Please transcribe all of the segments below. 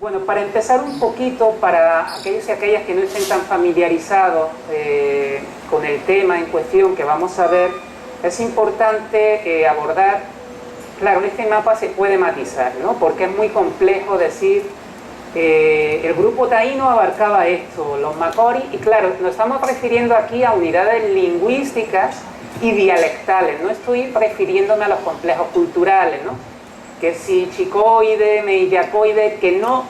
Bueno, para empezar un poquito, para aquellos y aquellas que no estén tan familiarizados con el tema en cuestión que vamos a ver, es importante abordar, claro, este mapa se puede matizar, ¿no? Porque es muy complejo decir, el grupo taíno abarcaba esto, los macori, y claro, nos estamos refiriendo aquí a unidades lingüísticas y dialectales, no estoy refiriéndome a los complejos culturales, ¿no? Que si chicoide, meillacoide, que no,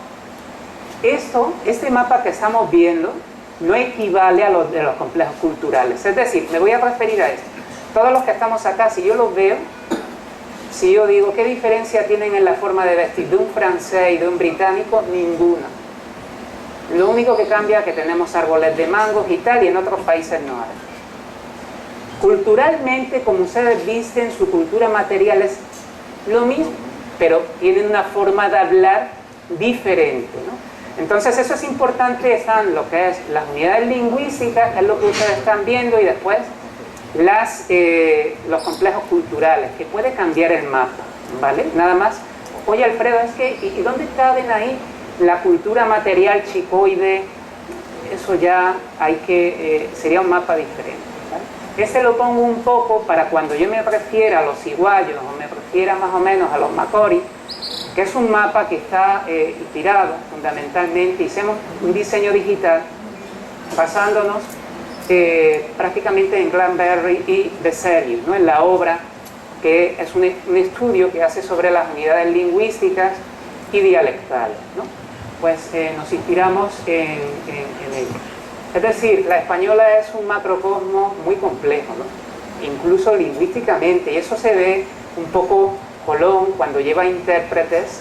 este mapa que estamos viendo no equivale a los de los complejos culturales. Es decir, me voy a referir a esto. Todos los que estamos acá, si yo los veo, si yo digo, ¿qué diferencia tienen en la forma de vestir de un francés y de un británico? Ninguna. Lo único que cambia es que tenemos árboles de mangos y tal, y en otros países no hay. Culturalmente, como ustedes visten, su cultura material es lo mismo, pero tienen una forma de hablar diferente, ¿no? Entonces eso es importante, están lo que es las unidades lingüísticas, que es lo que ustedes están viendo, y después los complejos culturales, que puede cambiar el mapa, ¿vale? Nada más. Oye, Alfredo, es que, ¿y dónde caben ahí la cultura material chicoide? Eso ya hay que, sería un mapa diferente, ¿vale? Este lo pongo un poco para cuando yo me refiera a los iguayos, o me refiera más o menos a los macori, que es un mapa que está inspirado fundamentalmente, hicimos un diseño digital basándonos prácticamente en Glanberry y Becerril, ¿no? En la obra, que es un estudio que hace sobre las unidades lingüísticas y dialectales, ¿no? Pues nos inspiramos en ello. Es decir, la española es un macrocosmo muy complejo, ¿no? Incluso lingüísticamente, y eso se ve un poco Colón cuando lleva intérpretes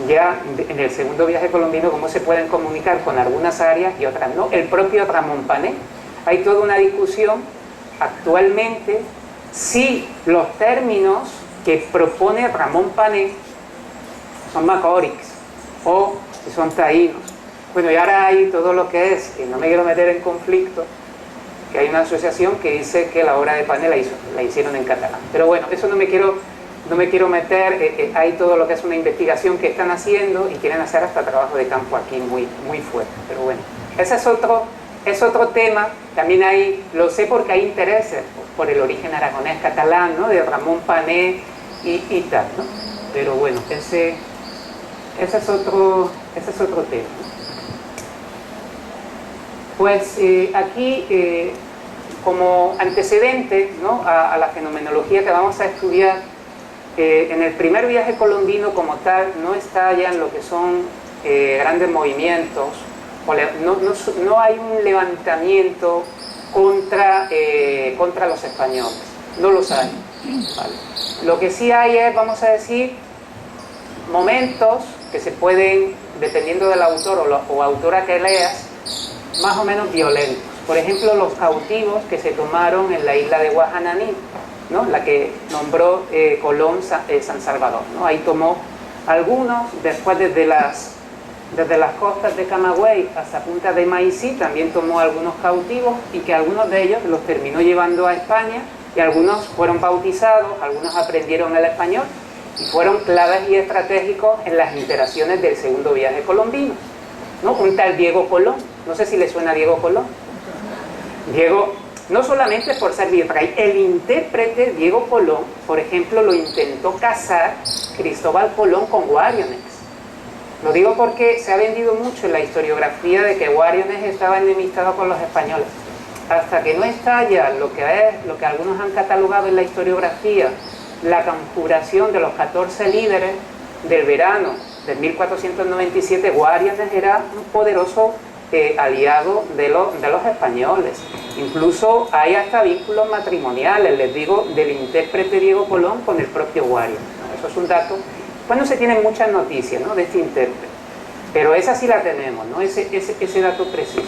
ya en el segundo viaje colombino, cómo se pueden comunicar con algunas áreas y otras no. El propio Ramón Pané, hay toda una discusión actualmente si los términos que propone Ramón Pané son macorics o si son taínos. Bueno, y ahora hay todo lo que es, y no me quiero meter en conflicto, que hay una asociación que dice que la obra de Pané la hicieron en catalán. Pero bueno, eso no me quiero meter, hay todo lo que es una investigación que están haciendo y quieren hacer hasta trabajo de campo aquí muy, muy fuerte. Pero bueno, ese es otro tema. También hay, lo sé porque hay intereses por el origen aragonés catalán, ¿no? De Ramón Pané y tal, ¿no? Pero bueno, ese es otro tema, ¿no? Pues aquí, como antecedente, ¿no? a la fenomenología que vamos a estudiar, en el primer viaje colombino como tal no está ya en lo que son grandes movimientos, no hay un levantamiento contra los españoles, no los hay, ¿vale? Lo que sí hay es, vamos a decir, momentos que se pueden, dependiendo del autor o autora que leas, más o menos violentos. Por ejemplo, los cautivos que se tomaron en la isla de Guajananí, ¿no? La que nombró Colón San Salvador, ¿no? Ahí tomó algunos, después desde las costas de Camagüey hasta Punta de Maicí también tomó algunos cautivos, y que algunos de ellos los terminó llevando a España, y algunos fueron bautizados, algunos aprendieron el español y fueron claves y estratégicos en las interacciones del segundo viaje colombino, ¿no? Un tal Diego Colón, no sé si le suena a Diego Colón. Diego, no solamente por ser virrey, el intérprete Diego Colón, por ejemplo, lo intentó casar Cristóbal Colón con Guarionex. Lo digo porque se ha vendido mucho en la historiografía de que Guarionex estaba enemistado con los españoles. Hasta que no estalla lo que algunos han catalogado en la historiografía, la conjuración de los 14 líderes del verano de 1497, Guarionex era un poderoso aliado de los españoles. Incluso hay hasta vínculos matrimoniales, les digo, del intérprete Diego Colón con el propio Guarionex, ¿no? Eso es un dato. Pues no se tienen muchas noticias, ¿no? De este intérprete, pero esa sí la tenemos, ¿no? Ese dato preciso.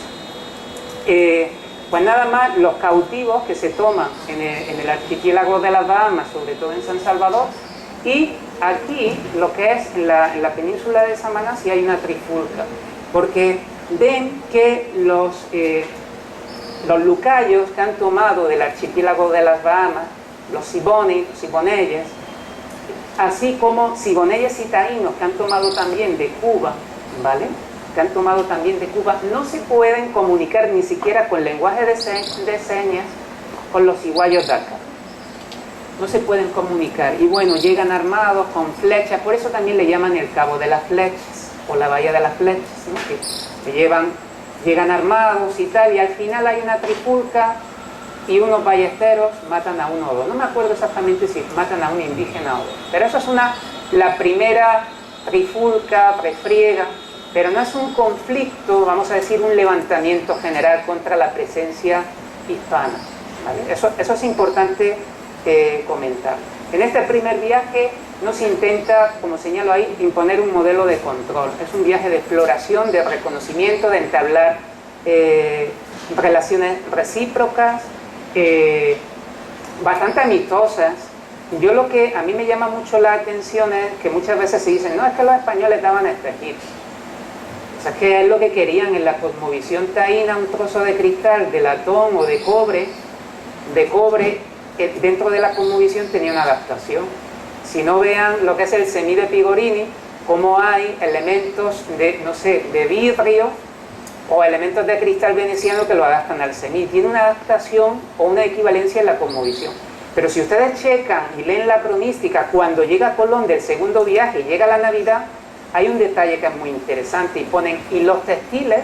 Pues nada más, los cautivos que se toman en el archipiélago de las Bahamas, sobre todo en San Salvador, y aquí, lo que es en la península de Samaná, sí hay una trifulca, porque ven que los lucayos que han tomado del archipiélago de las Bahamas, los siboneyes, así como siboneyes y taínos que han tomado también de Cuba, ¿vale?, que han tomado también de Cuba, no se pueden comunicar ni siquiera con lenguaje de señas con los iguayos de acá. No se pueden comunicar. Y bueno, llegan armados con flechas, por eso también le llaman el Cabo de las Flechas, o la Bahía de las Flechas, ¿no?, que llegan armados y tal, y al final hay una trifulca y unos ballesteros matan a uno o dos. No me acuerdo exactamente si matan a un indígena o dos, pero eso es la primera trifulca, refriega, pero no es un conflicto, vamos a decir, un levantamiento general contra la presencia hispana, ¿vale? Eso es importante comentar. En este primer viaje no se intenta, como señalo ahí, imponer un modelo de control. Es un viaje de exploración, de reconocimiento, de entablar relaciones recíprocas, bastante amistosas. Yo lo que a mí me llama mucho la atención es que muchas veces se dicen, no, es que los españoles daban espejitos. O sea, que es lo que querían en la cosmovisión taína, un trozo de cristal, de latón o de cobre, dentro de la cosmovisión tenía una adaptación. Si no, vean lo que es el semí de Pigorini, cómo hay elementos de, no sé, de vidrio o elementos de cristal veneciano que lo adaptan al semí. Tiene una adaptación o una equivalencia en la cosmovisión. Pero si ustedes checan y leen la cronística, cuando llega Colón del segundo viaje y llega la Navidad, hay un detalle que es muy interesante y ponen, y los textiles,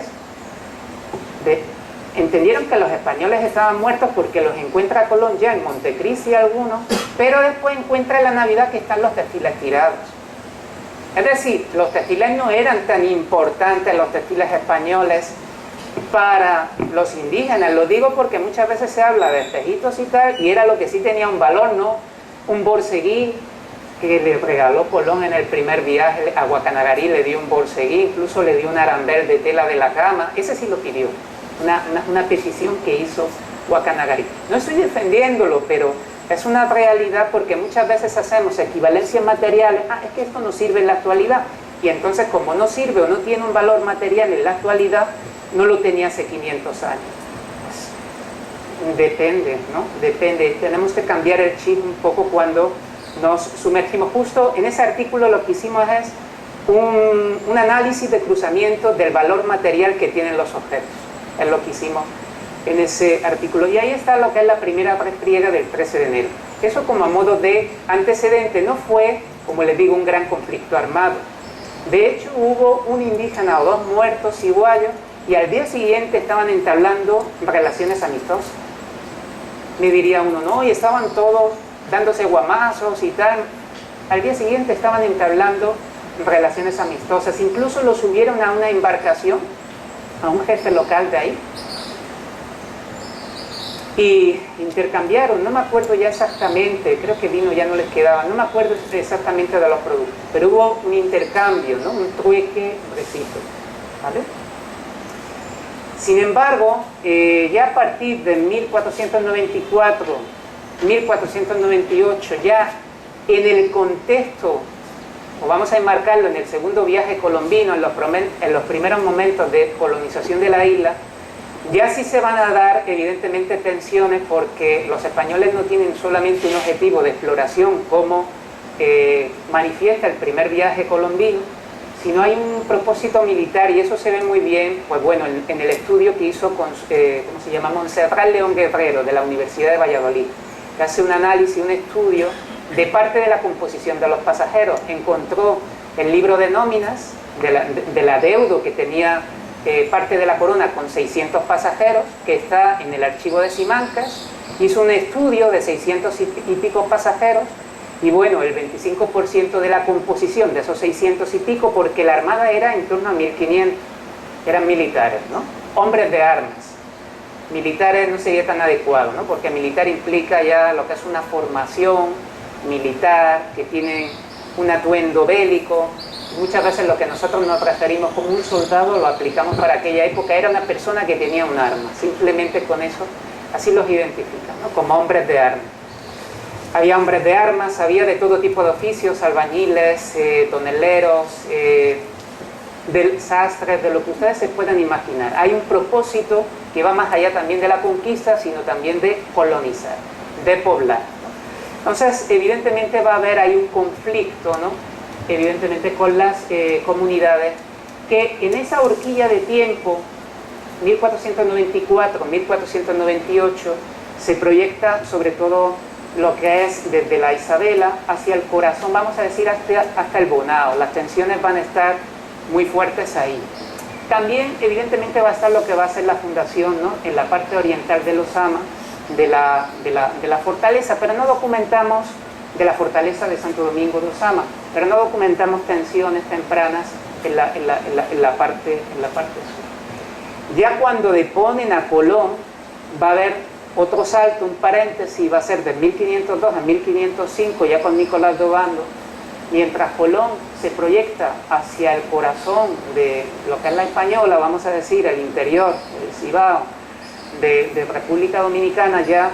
entendieron que los españoles estaban muertos porque los encuentra Colón ya en Montecristi algunos, pero después encuentra en la Navidad que están los textiles tirados. Es decir, los textiles no eran tan importantes, los textiles españoles, para los indígenas. Lo digo porque muchas veces se habla de espejitos y tal, y era lo que sí tenía un valor, ¿no? Un borceguí que le regaló Colón en el primer viaje a Guacanagarí, le dio un borceguí, incluso le dio un arambel de tela de la cama, ese sí lo pidió, una petición que hizo Guacanagarí. No estoy defendiéndolo, pero es una realidad, porque muchas veces hacemos equivalencias materiales, es que esto no sirve en la actualidad, y entonces como no sirve o no tiene un valor material en la actualidad, no lo tenía hace 500 años. Pues, depende, ¿no? Depende. Tenemos que cambiar el chip un poco cuando nos sumergimos. Justo en ese artículo lo que hicimos es un análisis de cruzamiento del valor material que tienen los objetos. Es lo que hicimos en ese artículo. Y ahí está lo que es la primera refriega del 13 de enero. Eso como a modo de antecedente. No fue, como les digo, un gran conflicto armado. De hecho, hubo un indígena o dos muertos iguayos, y al día siguiente estaban entablando relaciones amistosas. Me diría uno, no, y estaban todos dándose guamazos y tal. Al día siguiente estaban entablando relaciones amistosas. Incluso lo subieron a una embarcación, a un jefe local de ahí, y intercambiaron, no me acuerdo ya exactamente, creo que vino ya no les quedaba, no me acuerdo exactamente de los productos, pero hubo un intercambio, ¿no? Un trueque recíproco, ¿vale? Sin embargo, ya a partir de 1494, 1498, ya en el contexto, o vamos a enmarcarlo en el segundo viaje colombino, en los primeros momentos de colonización de la isla, ya sí se van a dar evidentemente tensiones, porque los españoles no tienen solamente un objetivo de exploración como manifiesta el primer viaje colombino, sino hay un propósito militar, y eso se ve muy bien, pues bueno, en el estudio que hizo con, ¿cómo se llama? Montserrat León Guerrero, de la Universidad de Valladolid, que hace un análisis, un estudio de parte de la composición de los pasajeros. Encontró el libro de nóminas del adeudo que tenía parte de la corona con 600 pasajeros, que está en el archivo de Simancas. Hizo un estudio de 600 y pico pasajeros, y bueno, el 25% de la composición de esos 600 y pico, porque la armada era en torno a 1500, eran militares, ¿no? Hombres de armas. Militares no sería tan adecuado, ¿no? Porque militar implica ya lo que es una formación militar, que tienen un atuendo bélico. Muchas veces lo que nosotros nos referimos como un soldado lo aplicamos para aquella época, era una persona que tenía un arma, simplemente con eso, así los identifican, ¿no? Como hombres de armas. Había hombres de armas, había de todo tipo de oficios, albañiles, toneleros, sastres, de lo que ustedes se puedan imaginar. Hay un propósito que va más allá también de la conquista, sino también de colonizar, de poblar, ¿no? Entonces, evidentemente va a haber ahí un conflicto, ¿no? Evidentemente con las comunidades que en esa horquilla de tiempo, 1494, 1498, se proyecta sobre todo lo que es desde la Isabela hacia el corazón, vamos a decir hasta el Bonao. Las tensiones van a estar muy fuertes ahí. También evidentemente va a estar lo que va a ser la fundación, ¿no?, en la parte oriental de Los Ama, de la fortaleza, pero no documentamos de la fortaleza de Santo Domingo de Osama, pero no documentamos tensiones tempranas en la parte sur. Ya cuando deponen a Colón, va a haber otro salto, un paréntesis, va a ser de 1502 a 1505, ya con Nicolás de Obando, mientras Colón se proyecta hacia el corazón de lo que es la Española, vamos a decir, el interior, el Cibao, de República Dominicana, ya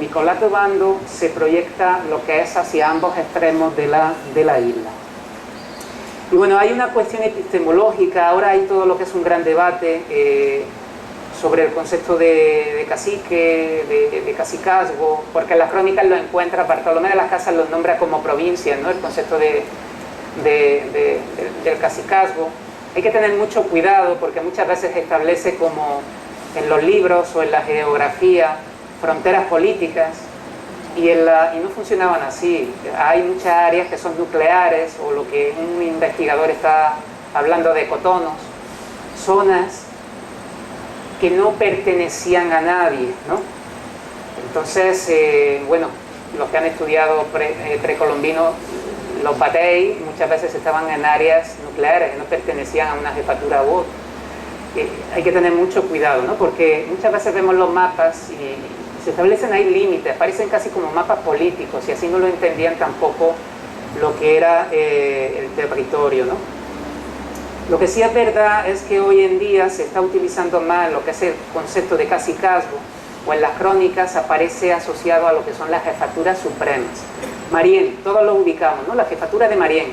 Nicolás de Obando se proyecta lo que es hacia ambos extremos de la isla. Y bueno, hay una cuestión epistemológica, ahora hay todo lo que es un gran debate sobre el concepto de cacique, de cacicazgo, porque en las crónicas lo encuentra, Bartolomé de las Casas los nombra como provincias, ¿no?, el concepto del cacicazgo. Hay que tener mucho cuidado porque muchas veces se establece como en los libros o en la geografía fronteras políticas y no funcionaban así. Hay muchas áreas que son nucleares, o lo que un investigador está hablando de cotonos, zonas que no pertenecían a nadie, ¿no? Entonces, bueno, los que han estudiado precolombino, los batey muchas veces estaban en áreas nucleares que no pertenecían a una jefatura u otra. Hay que tener mucho cuidado, ¿no?, porque muchas veces vemos los mapas y se establecen ahí límites, parecen casi como mapas políticos, y así no lo entendían tampoco lo que era el territorio, ¿no? Lo que sí es verdad es que hoy en día se está utilizando más lo que es el concepto de cacicazgo, o en las crónicas aparece asociado a lo que son las jefaturas supremas. Marién, todos lo ubicamos, ¿no?, la jefatura de Marién,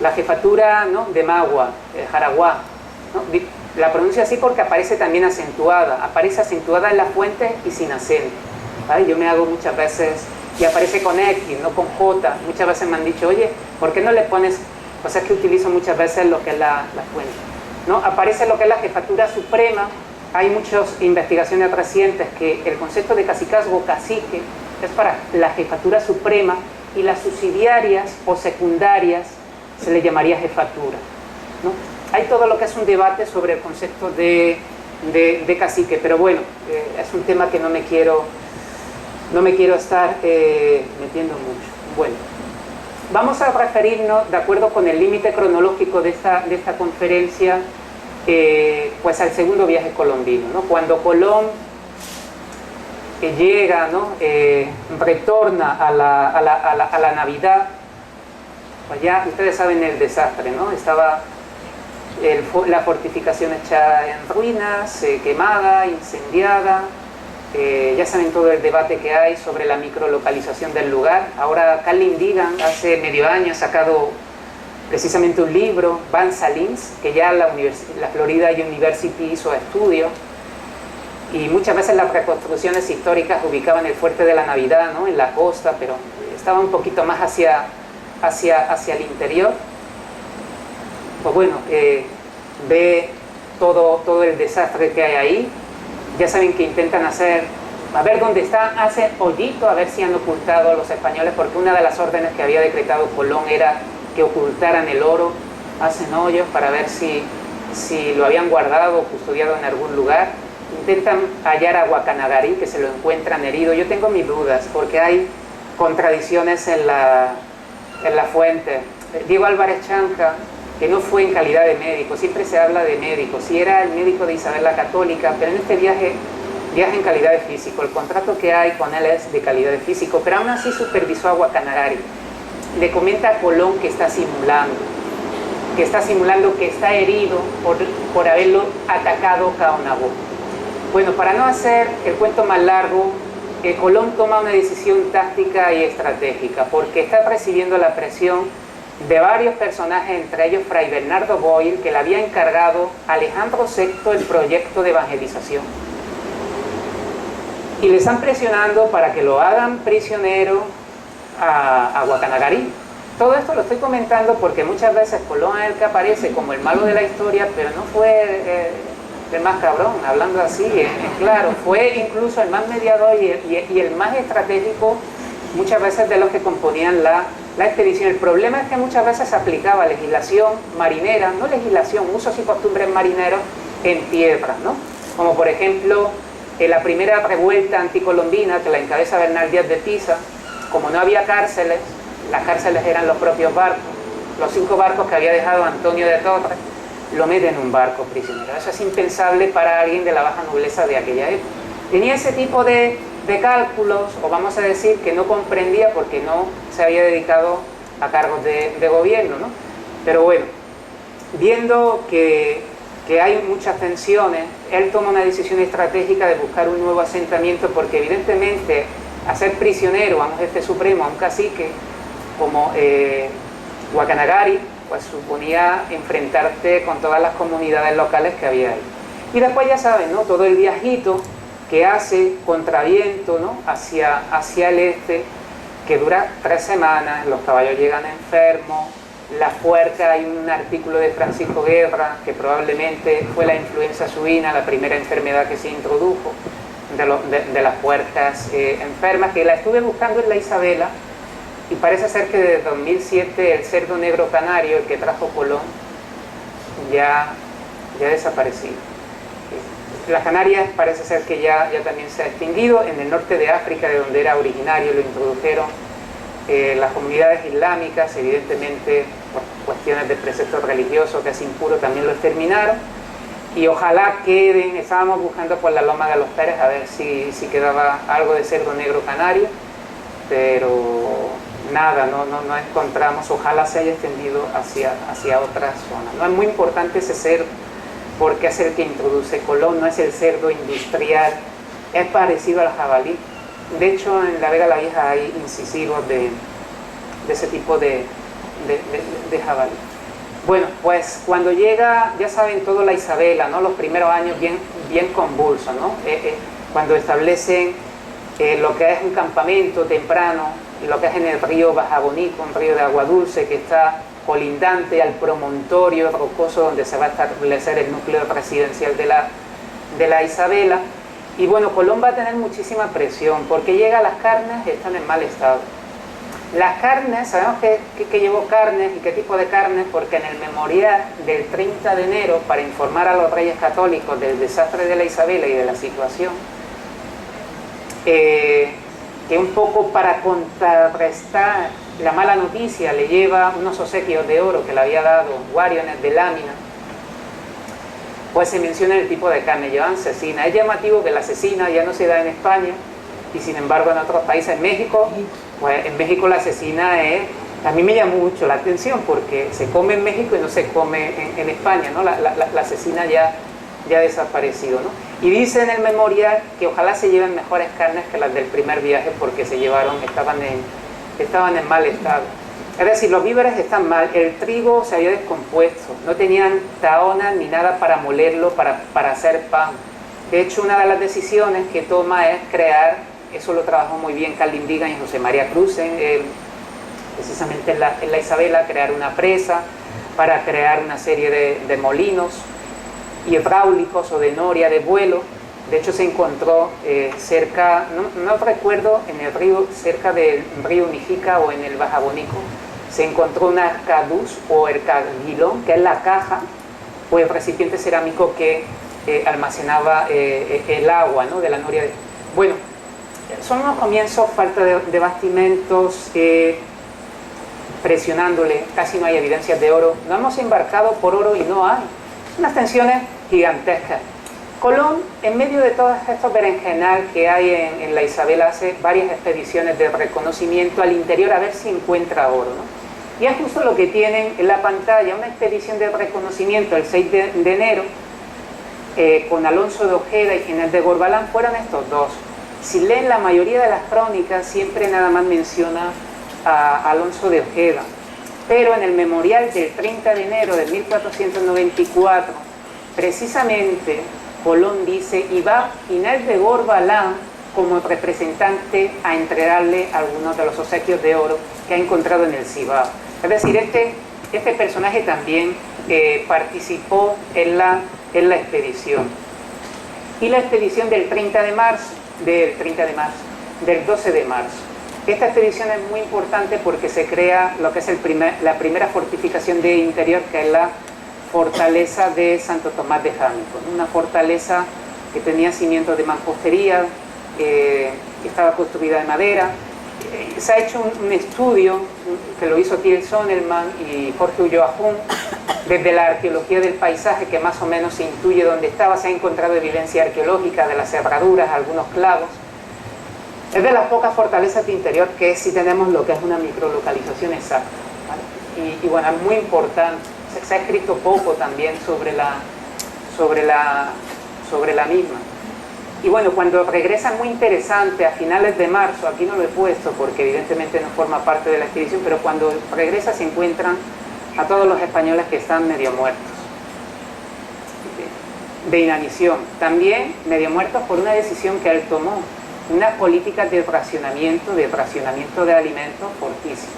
la jefatura, ¿no?, de Magua, Jaraguá, ¿no? La pronuncio así porque aparece también acentuada, aparece acentuada en la fuente y sin acento, ¿vale? Yo me hago muchas veces, y aparece con X, no con J, muchas veces me han dicho, oye, ¿por qué no le pones? O sea, es que utilizo muchas veces lo que es la fuente, ¿no? Aparece lo que es la jefatura suprema. Hay muchas investigaciones recientes que el concepto de cacicazgo, cacique, es para la jefatura suprema, y las subsidiarias o secundarias se le llamaría jefatura, ¿no? Hay todo lo que es un debate sobre el concepto de cacique, pero bueno, es un tema que no me quiero estar metiendo mucho. Bueno, vamos a referirnos, de acuerdo con el límite cronológico de esta conferencia, pues al segundo viaje colombino, ¿no? Cuando Colón llega, ¿no?, retorna a la Navidad, pues ya ustedes saben el desastre, ¿no? Estaba la fortificación hecha en ruinas, quemada, incendiada. Ya saben todo el debate que hay sobre la microlocalización del lugar. Ahora Carlin Digan hace medio año ha sacado precisamente un libro, Van Salins, que ya la Florida University hizo estudio, y muchas veces las reconstrucciones históricas ubicaban el fuerte de la Navidad, ¿no?, en la costa, pero estaba un poquito más hacia el interior. Pues bueno, ve todo el desastre que hay ahí. Ya saben que intentan a ver dónde están, hacen hoyito a ver si han ocultado a los españoles, porque una de las órdenes que había decretado Colón era que ocultaran el oro. Hacen hoyos para ver si lo habían guardado o custodiado en algún lugar. Intentan hallar a Guacanagarí, que se lo encuentran herido. Yo tengo mis dudas porque hay contradicciones en la fuente. Diego Álvarez Chanca, que no fue en calidad de médico, siempre se habla de médico, sí era el médico de Isabel la Católica, pero en este viaje en calidad de físico. El contrato que hay con él es de calidad de físico, pero aún así supervisó a Guacanagari. Le comenta a Colón que está simulando que está herido por haberlo atacado Caonabó. Bueno, para no hacer el cuento más largo, Colón toma una decisión táctica y estratégica, porque está recibiendo la presión de varios personajes, entre ellos Fray Bernardo Boyle, que le había encargado a Alejandro VI el proyecto de evangelización. Y le están presionando para que lo hagan prisionero a Guacanagarí. todo esto lo estoy comentando porque muchas veces Colón es el que aparece como el malo de la historia, pero no fue el más cabrón, hablando así, claro, fue incluso el más mediador y el más estratégico muchas veces de los que componían la expedición. El problema es que muchas veces se aplicaba legislación marinera, no legislación, usos y costumbres marineros en tierra, ¿no? Como por ejemplo, la primera revuelta anticolombina que la encabeza Bernal Díaz de Pisa, como no había cárceles, las cárceles eran los propios barcos, los 5 barcos que había dejado Antonio de Torres, lo meten en un barco prisionero. Eso es impensable para alguien de la baja nobleza de aquella época. Tenía ese tipo de cálculos, o vamos a decir que no comprendía porque no se había dedicado a cargos de gobierno, ¿no? Pero bueno, viendo que hay muchas tensiones, él toma una decisión estratégica de buscar un nuevo asentamiento, porque evidentemente hacer prisionero a un jefe supremo, a un cacique como Guacanagari, pues suponía enfrentarte con todas las comunidades locales que había ahí. Y después ya saben, ¿no? Todo el viajito que hace contra viento, ¿no? hacia el este, que dura 3 semanas, los caballos llegan enfermos, la puerca, hay un artículo de Francisco Guerra, que probablemente fue la influenza suina, la primera enfermedad que se introdujo de las puercas enfermas, que la estuve buscando en la Isabela, y parece ser que desde 2007 el cerdo negro canario, el que trajo Colón, ya ha desaparecido. Las Canarias parece ser que ya también se ha extinguido. En el norte de África, de donde era originario, lo introdujeron las comunidades islámicas, evidentemente por cuestiones de preceptos religiosos, que es impuro, también lo exterminaron. Y ojalá queden, estábamos buscando por la Loma de los Pérez a ver si quedaba algo de cerdo negro canario, pero nada, no encontramos. Ojalá se haya extendido hacia otras zonas. No es muy importante ese cerdo, porque es el que introduce Colón, no es el cerdo industrial, es parecido al jabalí. De hecho, en la Vega la Vieja hay incisivos de ese tipo de jabalí. Bueno, pues cuando llega, ya saben todo la Isabela, ¿no? Los primeros años bien convulsos, ¿no? Cuando establecen lo que es un campamento temprano, lo que es en el río Bajabonico, un río de agua dulce que está colindante al promontorio rocoso donde se va a establecer el núcleo residencial de la Isabela. Y bueno, Colón va a tener muchísima presión porque llega, las carnes están en mal estado. Las carnes, sabemos que llevó carnes y qué tipo de carnes, porque en el memorial del 30 de enero, para informar a los reyes católicos del desastre de la Isabela y de la situación, que un poco para contrarrestar la mala noticia le lleva unos obsequios de oro que le había dado Guariones de lámina, pues se menciona el tipo de carne, llevan cecina. Es llamativo que la cecina ya no se da en España, y sin embargo en otros países, en México, pues en México la cecina es, a mí me llamó mucho la atención porque se come en México y no se come en España, ¿no? La cecina ya ha desaparecido, ¿no? Y dice en el memorial que ojalá se lleven mejores carnes que las del primer viaje, porque estaban en mal estado. Es decir, los víveres están mal, el trigo se había descompuesto, no tenían tahonas ni nada para molerlo, para hacer pan. De hecho, una de las decisiones que toma es crear, eso lo trabajó muy bien Carlin Digan y José María Cruzen, precisamente en la Isabela, crear una presa para crear una serie de molinos hidráulicos o de noria de vuelo. De hecho, se encontró cerca, no recuerdo, en el río, cerca del río Unijica o en el Bajabonico, se encontró una arcaduz o ercaguilón, que es la caja o el recipiente cerámico que almacenaba el agua, ¿no? De la noria. Bueno, son unos comienzos, falta de bastimentos, presionándole, casi no hay evidencias de oro. No hemos embarcado por oro y no hay. Unas tensiones gigantescas. Colón, en medio de todos estos berenjenal que hay en la Isabela, hace varias expediciones de reconocimiento al interior a ver si encuentra oro, ¿no? Y es justo lo que tienen en la pantalla, una expedición de reconocimiento el 6 de enero, con Alonso de Ojeda y Ginés de Gorbalán. Fueron estos dos. Si leen la mayoría de las crónicas, siempre nada más menciona a Alonso de Ojeda. Pero en el memorial del 30 de enero de 1494, precisamente Colón dice, y va Ginés de Gorbalán como representante a entregarle algunos de los obsequios de oro que ha encontrado en el Cibao. Es decir, este personaje también participó en la expedición. Y la expedición del 12 de marzo. Esta expedición es muy importante porque se crea lo que es la primera fortificación de interior, que es la fortaleza de Santo Tomás de Hamilton, una fortaleza que tenía cimientos de mampostería, que estaba construida de madera. Se ha hecho un estudio que lo hizo Till Sonnerman y Jorge Ulloa Jun, desde la arqueología del paisaje, que más o menos se intuye dónde estaba. Se ha encontrado evidencia arqueológica de las cerraduras, algunos clavos. Es de las pocas fortalezas de interior que sí tenemos lo que es una microlocalización exacta, ¿vale? Y bueno, es muy importante. Se ha escrito poco también sobre la misma. Y bueno, cuando regresan, muy interesante, a finales de marzo, aquí no lo he puesto porque evidentemente no forma parte de la expedición, pero cuando regresa se encuentran a todos los españoles que están medio muertos de inanición. También medio muertos por una decisión que él tomó, unas políticas de racionamiento de alimentos fortísimas,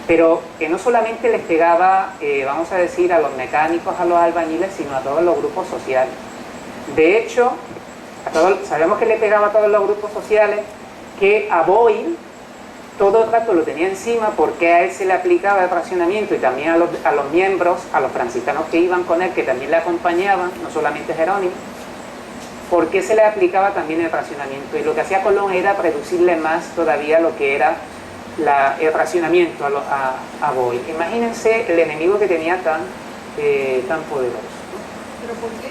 pero que no solamente les pegaba, vamos a decir, a los mecánicos, a los albañiles, sino a todos los grupos sociales. De hecho, sabemos que le pegaba a todos los grupos sociales, que a Boyle todo el rato lo tenía encima porque a él se le aplicaba el racionamiento, y también a los miembros, a los franciscanos que iban con él, que también le acompañaban, no solamente Jerónimo, porque se le aplicaba también el racionamiento. Y lo que hacía Colón era reducirle más todavía lo que era el racionamiento a Boyle. Imagínense el enemigo que tenía tan poderoso, ¿no? ¿Pero por qué?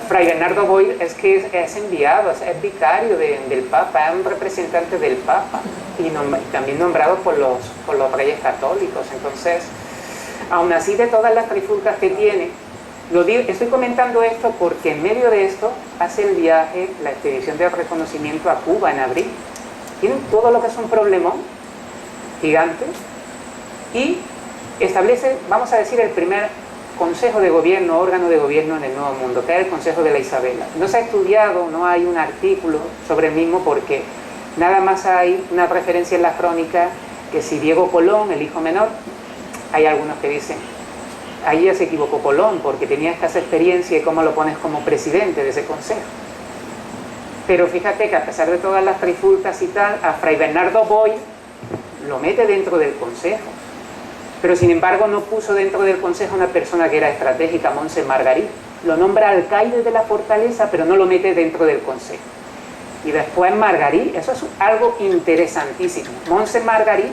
Fray Bernardo Boyle es que es enviado, es vicario del Papa, es un representante del Papa, y también nombrado por los reyes católicos. Entonces, aún así, de todas las trifulcas que tiene, estoy comentando esto porque en medio de esto hace el viaje, la expedición de reconocimiento a Cuba en abril. Tienen todo lo que es un problemón gigante, y establece, vamos a decir, el primer consejo de gobierno, órgano de gobierno en el Nuevo Mundo, que es el Consejo de la Isabela. No se ha estudiado, no hay un artículo sobre el mismo, porque nada más hay una referencia en la crónica que si Diego Colón, el hijo menor, hay algunos que dicen, ahí ya se equivocó Colón porque tenía escasa experiencia, y cómo lo pones como presidente de ese consejo. Pero fíjate que a pesar de todas las trifulcas y tal, a Fray Bernardo Boyle lo mete dentro del consejo. Pero sin embargo no puso dentro del consejo una persona que era estratégica, Montse Margarit. Lo nombra alcaide de la fortaleza, pero no lo mete dentro del consejo. Y después Margarit, eso es algo interesantísimo. Montse Margarit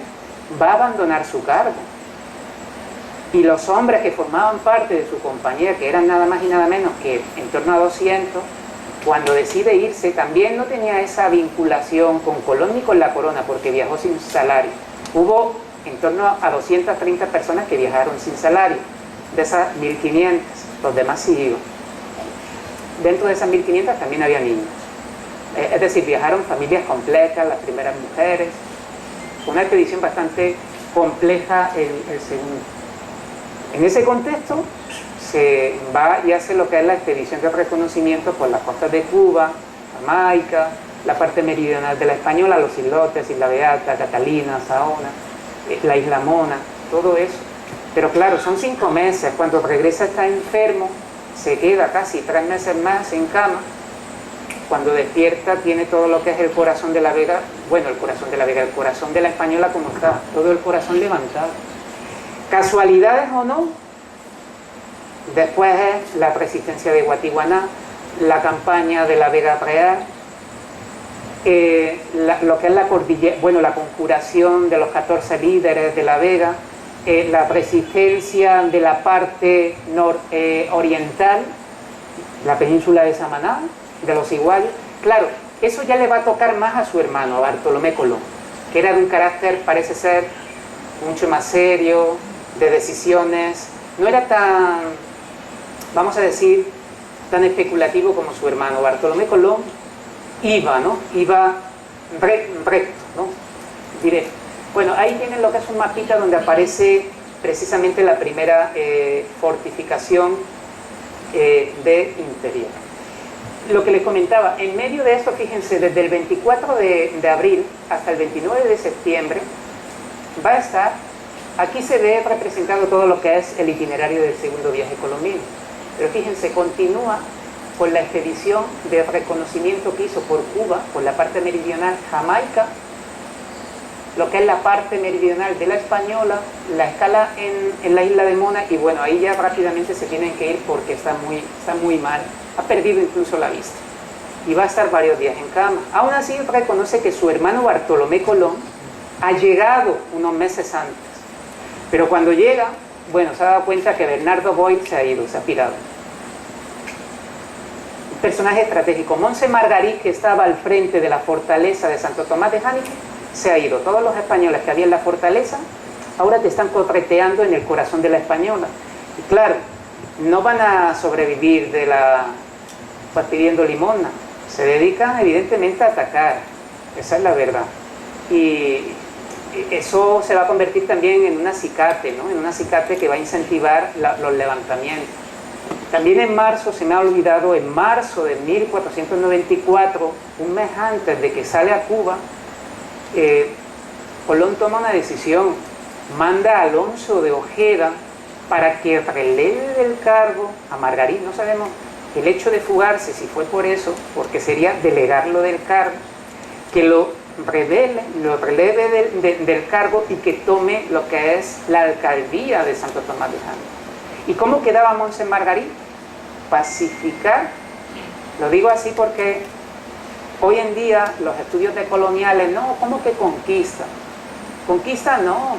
va a abandonar su cargo. Y los hombres que formaban parte de su compañía, que eran nada más y nada menos que en torno a 200, cuando decide irse, también no tenía esa vinculación con Colón ni con la corona, porque viajó sin salario. Hubo en torno a 230 personas que viajaron sin salario, de esas 1.500, los demás sí iban. Dentro de esas 1.500 también había niños. Es decir, viajaron familias completas, las primeras mujeres. Una expedición bastante compleja el segundo. En ese contexto se va y hace lo que es la expedición de reconocimiento por las costas de Cuba, Jamaica, la parte meridional de la Española, los islotes, Isla Beata, Catalina, Saona, la Isla Mona, todo eso. Pero claro, son 5 meses, cuando regresa está enfermo, se queda casi 3 meses más en cama. Cuando despierta tiene todo lo que es el corazón de la Vega, bueno, el corazón de la Vega, el corazón de la Española como está, todo el corazón levantado. Casualidades o no, después es la resistencia de Guatiguaná, la campaña de la Vega Real, lo que es la cordillera, bueno, la conjuración de los 14 líderes de la Vega, la resistencia de la parte oriental, la península de Samaná, de los Iguales. Claro, eso ya le va a tocar más a su hermano, a Bartolomé Colón, que era de un carácter, parece ser, mucho más serio, de decisiones, no era tan, vamos a decir, tan especulativo como su hermano. Bartolomé Colón iba, ¿no? Iba recto, ¿no? Directo. Bueno, ahí tienen lo que es un mapita donde aparece precisamente la primera fortificación de interior. lo que les comentaba, en medio de esto, fíjense, desde el 24 de abril hasta el 29 de septiembre va a estar, aquí se ve representado todo lo que es el itinerario del segundo viaje colombino, pero fíjense, continúa con la expedición de reconocimiento que hizo por Cuba, por la parte meridional, Jamaica, lo que es la parte meridional de la Española, la escala en la isla de Mona, y bueno, ahí ya rápidamente se tienen que ir porque está muy mal, ha perdido incluso la vista, y va a estar varios días en cama. Aún así reconoce que su hermano Bartolomé Colón ha llegado unos meses antes, pero cuando llega, bueno, se ha dado cuenta que Bernardo Boyd se ha ido, se ha pirado. Un personaje estratégico, Monse Margarit, que estaba al frente de la fortaleza de Santo Tomás de Jánique, se ha ido. Todos los españoles que había en la fortaleza ahora te están correteando en el corazón de la Española, y claro, no van a sobrevivir de pues pidiendo limosna, se dedican evidentemente a atacar, esa es la verdad, y eso se va a convertir también en un acicate, ¿no? En un acicate que va a incentivar los levantamientos. También en marzo, se me ha olvidado, en marzo de 1494, un mes antes de que sale a Cuba, Colón toma una decisión, manda a Alonso de Ojeda para que releve del cargo a Margarit. No sabemos el hecho de fugarse, si fue por eso, porque sería delegarlo del cargo, que lo releve del cargo y que tome lo que es la alcaldía de Santo Tomás de Jánique. ¿Y cómo quedaba Monse Margarit? Pacificar. Lo digo así porque hoy en día los estudios de coloniales, no, ¿cómo que conquista? Conquista no,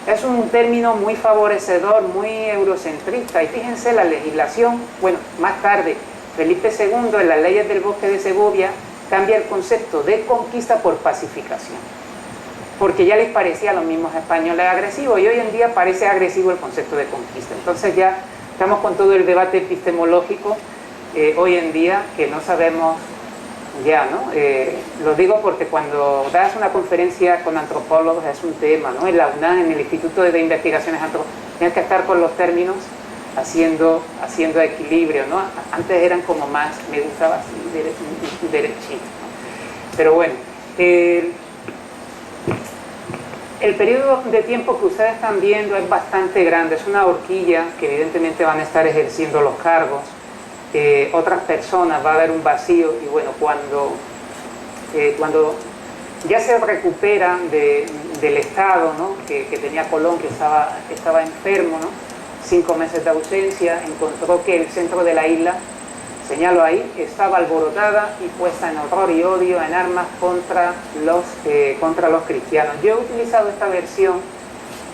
es un término muy favorecedor, muy eurocentrista, y fíjense la legislación, bueno, más tarde, Felipe II en las leyes del Bosque de Segovia cambia el concepto de conquista por pacificación, porque ya les parecía a los mismos españoles agresivo, y hoy en día parece agresivo el concepto de conquista. Entonces ya estamos con todo el debate epistemológico hoy en día, que no sabemos ya, ¿no? Lo digo porque cuando das una conferencia con antropólogos es un tema, ¿no? En la UNAM, en el Instituto de Investigaciones Antropológicas, tienes que estar con los términos haciendo equilibrio, ¿no? Antes eran como más, me gustaba así, derechito, ¿no? Pero bueno, el periodo de tiempo que ustedes están viendo es bastante grande, es una horquilla que evidentemente van a estar ejerciendo los cargos, otras personas, va a haber un vacío, y bueno, cuando ya se recupera del estado, ¿no? que tenía Colón, que estaba enfermo, ¿no? 5 meses de ausencia, encontró que el centro de la isla, señalo ahí, estaba alborotada y puesta en horror y odio, en armas contra los cristianos. Yo he utilizado esta versión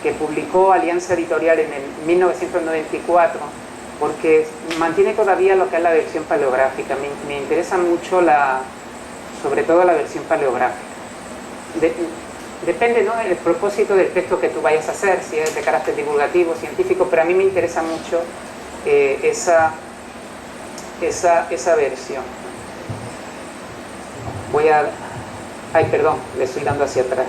que publicó Alianza Editorial en el 1994, porque mantiene todavía lo que es la versión paleográfica. Me interesa mucho sobre todo la versión paleográfica. Depende, ¿no?, el propósito del texto que tú vayas a hacer, si es de carácter divulgativo, científico, pero a mí me interesa mucho esa versión. Ay, perdón, le estoy dando hacia atrás.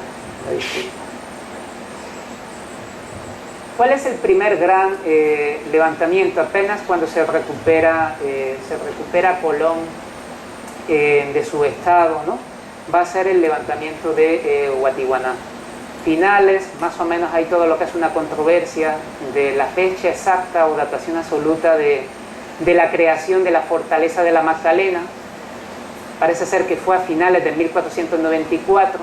¿Cuál es el primer gran levantamiento? Apenas cuando se recupera Colón de su estado, ¿no? Va a ser el levantamiento de Huatiguaná. Finales, más o menos hay todo lo que es una controversia de la fecha exacta o datación absoluta de la creación de la fortaleza de la Magdalena. Parece ser que fue a finales de 1494,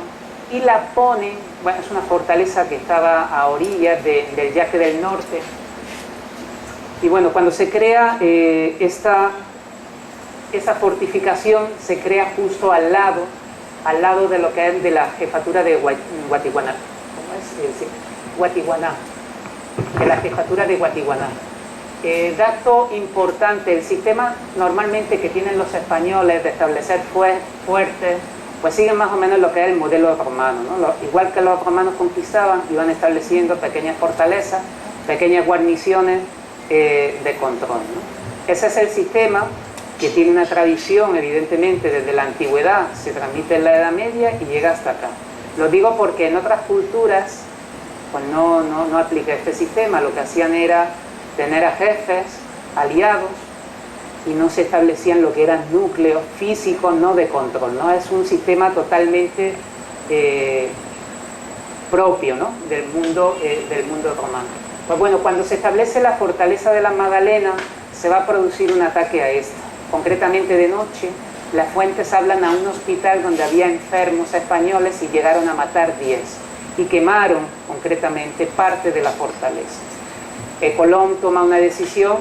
y la ponen, bueno, es una fortaleza que estaba a orillas del Yaque del Norte, y bueno, cuando se crea esa fortificación, se crea justo al lado de lo que es de la jefatura de Huatiguaná. ¿Cómo es? Huatiguaná, de la jefatura de Huatiguaná. Dato importante, el sistema normalmente que tienen los españoles de establecer fuertes, pues siguen más o menos lo que es el modelo romano, ¿no? Igual que los romanos conquistaban, iban estableciendo pequeñas fortalezas, pequeñas guarniciones de control, ¿no? Ese es el sistema que tiene una tradición, evidentemente, desde la antigüedad, se transmite en la Edad Media y llega hasta acá. Lo digo porque en otras culturas pues no aplica este sistema. Lo que hacían era tener a jefes, aliados, y no se establecían lo que eran núcleos físicos, ¿no?, de control, ¿no? Es un sistema totalmente propio, ¿no?, del mundo romano. Pues bueno, cuando se establece la fortaleza de la Magdalena, se va a producir un ataque a esta. Concretamente de noche, las fuentes hablan a un hospital donde había enfermos españoles y llegaron a matar 10 y quemaron concretamente parte de la fortaleza. Colón toma una decisión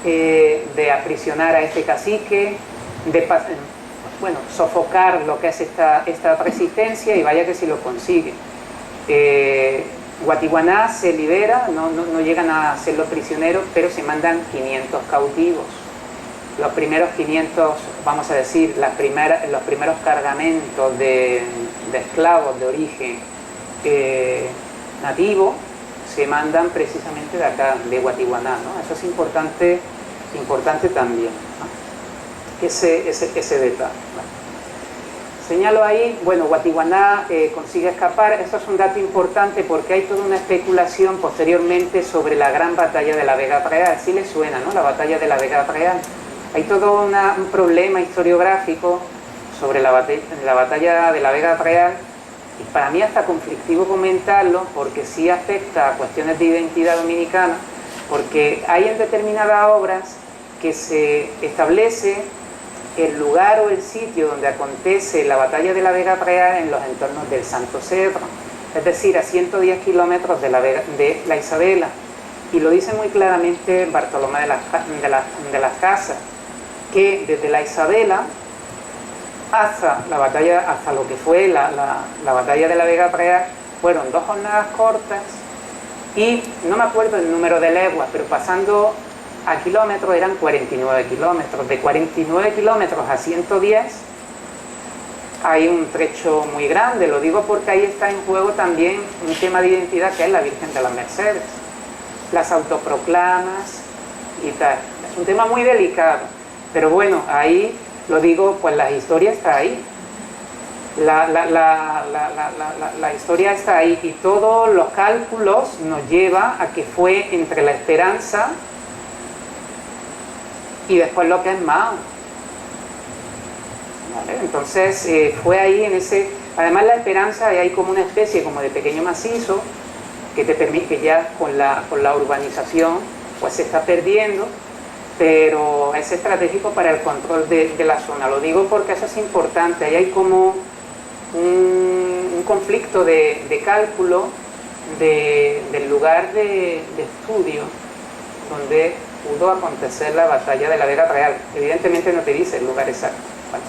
de aprisionar a este cacique, de sofocar lo que es esta resistencia, y vaya que si lo consigue. Guatiguaná se libera, no llegan a hacerlo prisionero, pero se mandan 500 cautivos. Los primeros 500, vamos a decir, los primeros cargamentos de esclavos de origen nativo se mandan precisamente de acá, de Guatiguaná, ¿no? Eso es importante también, ¿no?, ese detalle, ¿no? Señalo ahí, bueno, Guatiguaná consigue escapar. Eso es un dato importante porque hay toda una especulación posteriormente sobre la gran batalla de la Vega Real. Sí le suena, ¿no?, la batalla de la Vega Real. Hay todo un problema historiográfico sobre la batalla de la Vega Real, y para mí hasta conflictivo comentarlo porque sí afecta a cuestiones de identidad dominicana, porque hay en determinadas obras que se establece el lugar o el sitio donde acontece la batalla de la Vega Real en los entornos del Santo Cedro, es decir, a 110 kilómetros de la Isabela, y lo dice muy claramente Bartolomé de las Casas, que desde la Isabela hasta la batalla, hasta lo que fue la batalla de la Vega Real, fueron 2 jornadas cortas, y no me acuerdo el número de leguas, pero pasando a kilómetros eran 49 kilómetros. De 49 kilómetros a 110 hay un trecho muy grande. Lo digo porque ahí está en juego también un tema de identidad, que es la Virgen de las Mercedes, las autoproclamas y tal. Es un tema muy delicado, pero bueno, ahí lo digo, pues la historia está ahí. La historia está ahí, y todos los cálculos nos lleva a que fue entre la Esperanza y después lo que es Mao, ¿vale? Entonces fue ahí en ese. Además, la Esperanza hay como una especie como de pequeño macizo que te permite, que ya con la urbanización pues se está perdiendo, pero es estratégico para el control de la zona. Lo digo porque eso es importante. Ahí hay como un conflicto de cálculo del lugar de estudio donde pudo acontecer la batalla de la Vega Real. Evidentemente no te dice el lugar exacto. Bueno.